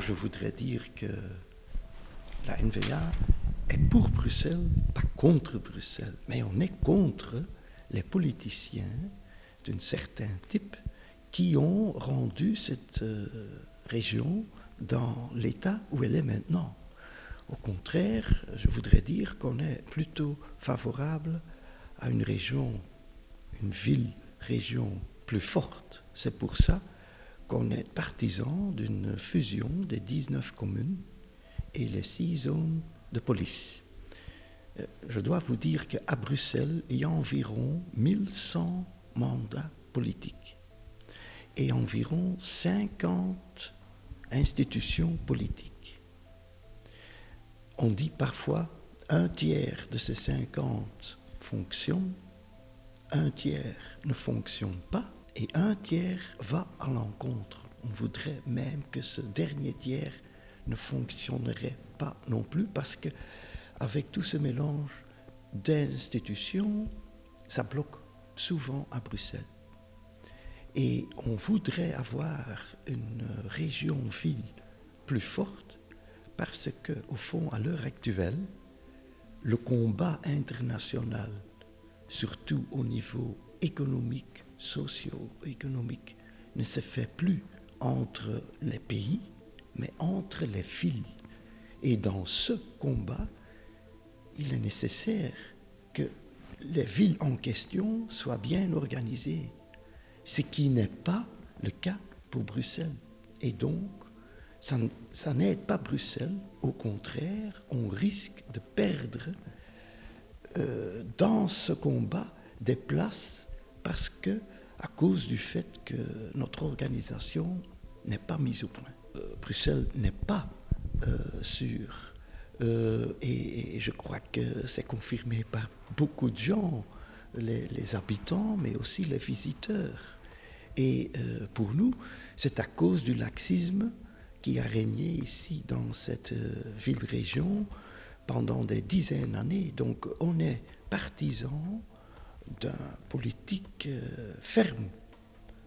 je voudrais dire que la NVA est pour Bruxelles, pas contre Bruxelles, mais on est contre les politiciens d'un certain type qui ont rendu cette région dans l'état où elle est maintenant. Au contraire, je voudrais dire qu'on est plutôt favorable à une région, une ville-région plus forte. C'est pour ça qu'on est partisan d'une fusion des 19 communes et les 6 zones de police. Je dois vous dire qu'à Bruxelles, il y a environ 1100 mandats politiques et environ 50 institutions politiques. On dit parfois un tiers de ces 50 fonctionnent, un tiers ne fonctionne pas et un tiers va à l'encontre. On voudrait même que ce dernier tiers ne fonctionnerait pas non plus parce que avec tout ce mélange d'institutions, ça bloque souvent à Bruxelles. Et on voudrait avoir une région-ville plus forte parce qu'au fond, à l'heure actuelle, le combat international, surtout au niveau économique, socio-économique, ne se fait plus entre les pays, mais entre les villes. Et dans ce combat, il est nécessaire que les villes en question soient bien organisées, ce qui n'est pas le cas pour Bruxelles. Et donc, ça n'aide pas Bruxelles, au contraire, on risque de perdre dans ce combat des places parce que, à cause du fait que notre organisation n'est pas mise au point. Bruxelles n'est pas sûre. Et je crois que c'est confirmé par beaucoup de gens, les habitants, mais aussi les visiteurs. Et pour nous, c'est à cause du laxisme qui a régné ici dans cette ville-région pendant des dizaines d'années. Donc on est partisan d'une politique ferme,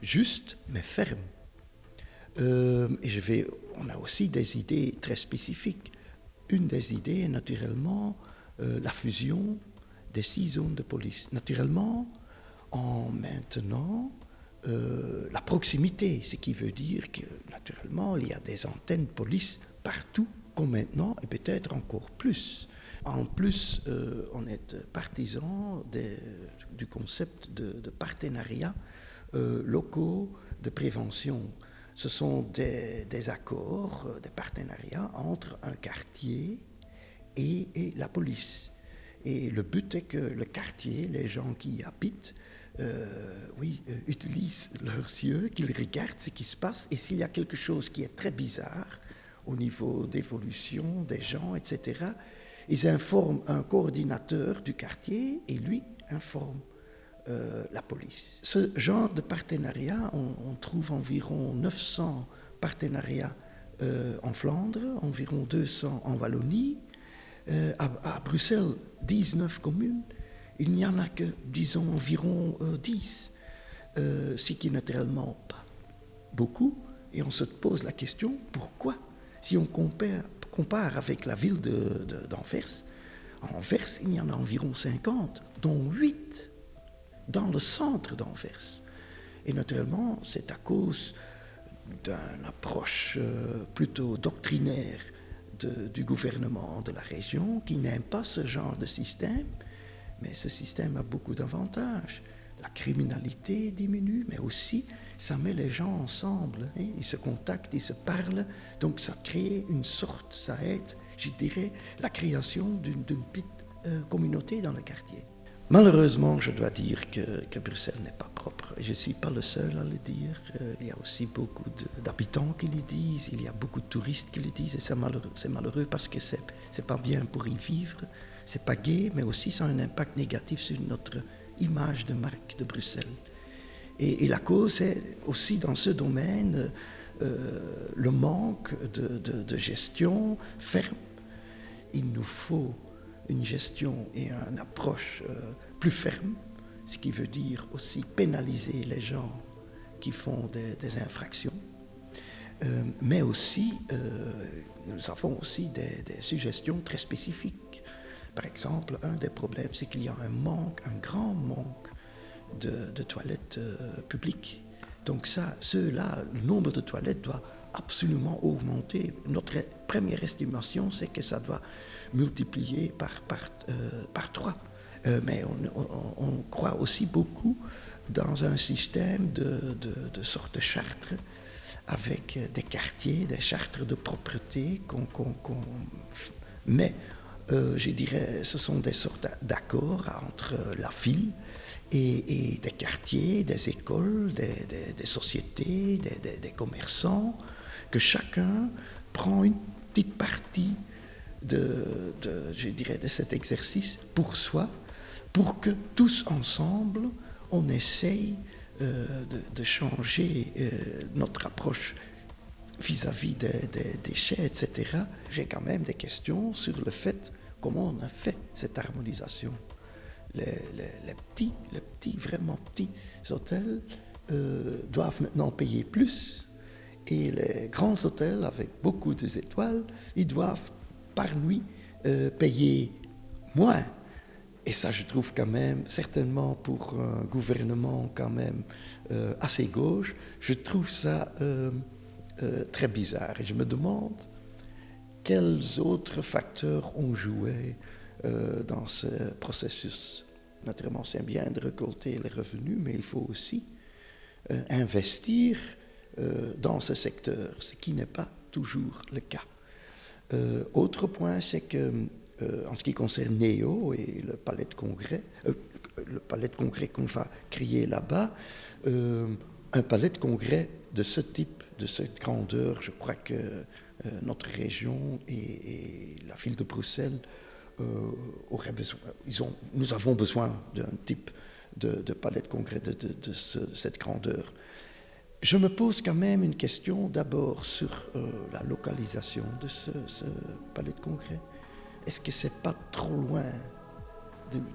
juste mais ferme. Et on a aussi des idées très spécifiques. Une des idées est naturellement la fusion des 6 zones de police. Naturellement, en maintenant la proximité, ce qui veut dire que naturellement il y a des antennes de police partout comme maintenant et peut-être encore plus. En plus, on est partisan du concept de partenariats locaux de prévention. Ce sont des accords, des partenariats entre un quartier et la police. Et le but est que le quartier, les gens qui y habitent, utilisent leurs yeux, qu'ils regardent ce qui se passe, et s'il y a quelque chose qui est très bizarre au niveau d'évolution des gens, etc., ils informent un coordinateur du quartier et lui informe la police. Ce genre de partenariat, on trouve environ 900 partenariats en Flandre, environ 200 en Wallonie. À Bruxelles, 19 communes, il n'y en a que, disons, environ 10, ce qui n'est naturellement pas beaucoup. Et on se pose la question, pourquoi? Si on compare avec la ville d'Anvers, en Anvers, il y en a environ 50, dont 8 dans le centre d'Anvers. Et naturellement, c'est à cause d'une approche plutôt doctrinaire du gouvernement de la région qui n'aime pas ce genre de système, mais ce système a beaucoup d'avantages. La criminalité diminue, mais aussi ça met les gens ensemble, hein? Ils se contactent, ils se parlent, donc ça crée une sorte, ça aide, je dirais, la création d'une petite communauté dans le quartier. Malheureusement, je dois dire que Bruxelles n'est pas propre. Je ne suis pas le seul à le dire. Il y a aussi beaucoup d'habitants qui le disent, il y a beaucoup de touristes qui le disent, et c'est malheureux parce que c'est pas bien pour y vivre, c'est pas gai, mais aussi ça a un impact négatif sur notre image de marque de Bruxelles. Et la cause est aussi dans ce domaine le manque de gestion ferme. Il nous faut une gestion et une approche plus ferme, ce qui veut dire aussi pénaliser les gens qui font des infractions. Mais aussi, nous avons aussi des suggestions très spécifiques. Par exemple, un des problèmes, c'est qu'il y a un grand manque de toilettes publiques. Donc ceux-là, le nombre de toilettes doit absolument augmenter. Notre première estimation, c'est que ça doit multiplier par 3. Mais on croit aussi beaucoup dans un système de sorte de chartres avec des quartiers, des chartres de propreté mais je dirais, ce sont des sortes d'accords entre la ville et des quartiers, des écoles, des sociétés, des commerçants, que chacun prend une petite partie je dirais, de cet exercice pour soi, pour que tous ensemble, on essaye de changer notre approche vis-à-vis des déchets, etc. J'ai quand même des questions sur le fait comment on a fait cette harmonisation. Les petits, vraiment petits hôtels doivent maintenant payer plus, et les grands hôtels avec beaucoup d'étoiles, ils doivent par nuit payer moins. Et ça, je trouve quand même, certainement pour un gouvernement quand même assez gauche, je trouve ça très bizarre. Et je me demande quels autres facteurs ont joué dans ce processus. Naturellement, c'est bien de récolter les revenus, mais il faut aussi investir dans ce secteur, ce qui n'est pas toujours le cas. Autre point, c'est que en ce qui concerne NEO et le palais de congrès qu'on va créer là-bas, un palais de congrès de ce type, de cette grandeur, je crois que notre région et la ville de Bruxelles auraient besoin. Nous avons besoin d'un type de palais de congrès de cette grandeur. Je me pose quand même une question d'abord sur la localisation de ce palais de congrès. Est-ce que c'est pas trop loin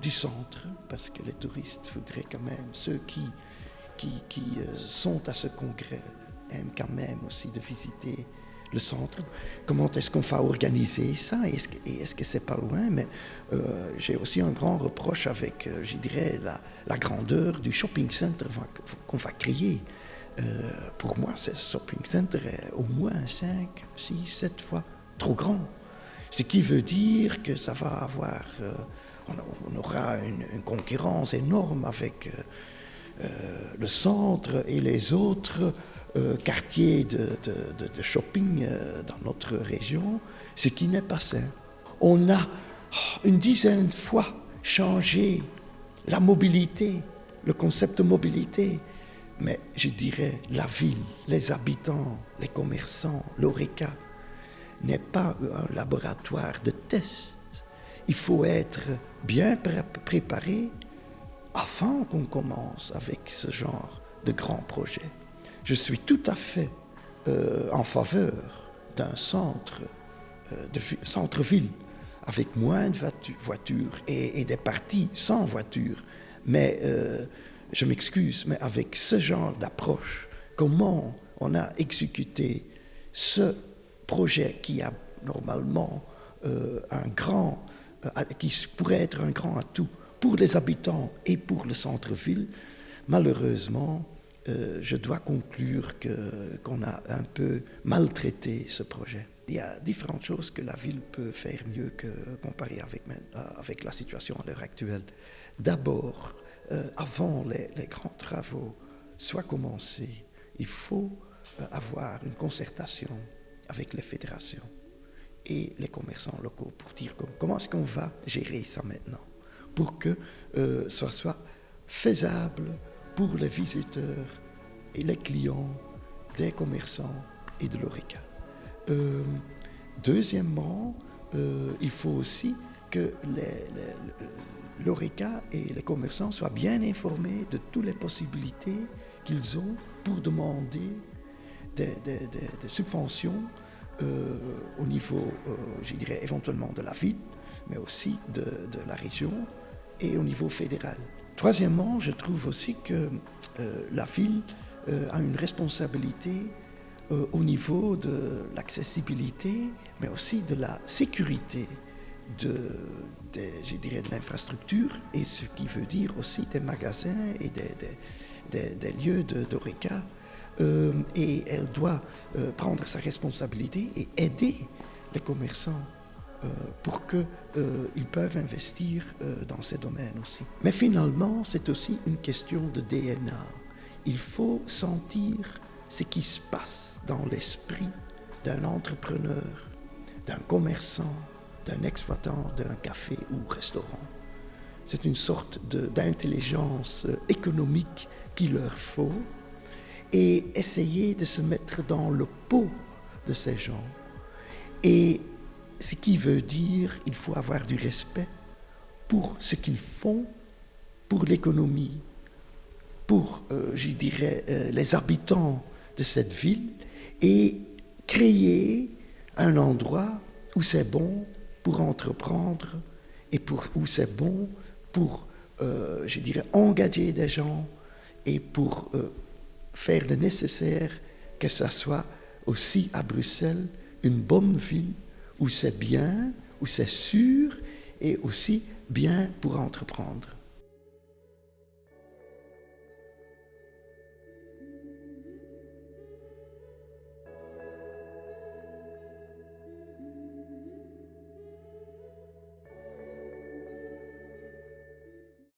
du centre? Parce que les touristes voudraient quand même, ceux qui sont à ce congrès, aiment quand même aussi de visiter le centre. Comment est-ce qu'on va organiser ça? Est-ce que c'est pas loin? Mais j'ai aussi un grand reproche avec, je dirais, la grandeur du shopping center qu'on va créer. Pour moi, ce shopping center est au moins 5, 6, 7 fois trop grand. Ce qui veut dire que ça va avoir... on aura une concurrence énorme avec le centre et les autres quartiers de shopping dans notre région, ce qui n'est pas sain. On a une dizaine de fois changé la mobilité, le concept de mobilité. Mais je dirais, la ville, les habitants, les commerçants, l'ORECA n'est pas un laboratoire de test. Il faut être bien préparé avant qu'on commence avec ce genre de grands projets. Je suis tout à fait en faveur d'un centre-ville avec moins de voitures et des parties sans voitures. Mais je m'excuse, mais avec ce genre d'approche, comment on a exécuté ce projet qui a normalement qui pourrait être un grand atout pour les habitants et pour le centre-ville, malheureusement, je dois conclure qu'on a un peu maltraité ce projet. Il y a différentes choses que la ville peut faire mieux que comparé avec la situation à l'heure actuelle. D'abord, avant les grands travaux soient commencés, il faut avoir une concertation avec les fédérations et les commerçants locaux pour dire comment est-ce qu'on va gérer ça maintenant, pour que ça soit faisable pour les visiteurs et les clients des commerçants et de l'ORECA. Deuxièmement, il faut aussi que l'ORECA et les commerçants soient bien informés de toutes les possibilités qu'ils ont pour demander des subventions au niveau, je dirais, éventuellement de la ville, mais aussi de la région et au niveau fédéral. Troisièmement, je trouve aussi que la ville a une responsabilité au niveau de l'accessibilité, mais aussi de la sécurité je dirais de l'infrastructure, et ce qui veut dire aussi des magasins et des lieux d'Horeca. Et elle doit prendre sa responsabilité et aider les commerçants pour qu'ils peuvent investir dans ces domaines aussi. Mais finalement, c'est aussi une question de DNA. Il faut sentir ce qui se passe dans l'esprit d'un entrepreneur, d'un commerçant, d'un exploitant d'un café ou restaurant. C'est une sorte d'intelligence économique qu'il leur faut, et essayer de se mettre dans le pot de ces gens. Et ce qui veut dire qu'il faut avoir du respect pour ce qu'ils font, pour l'économie, pour, je dirais, les habitants de cette ville, et créer un endroit où c'est bon pour entreprendre et où c'est bon pour, je dirais, engager des gens et pour faire le nécessaire que ça soit aussi à Bruxelles une bonne ville où c'est bien, où c'est sûr et aussi bien pour entreprendre.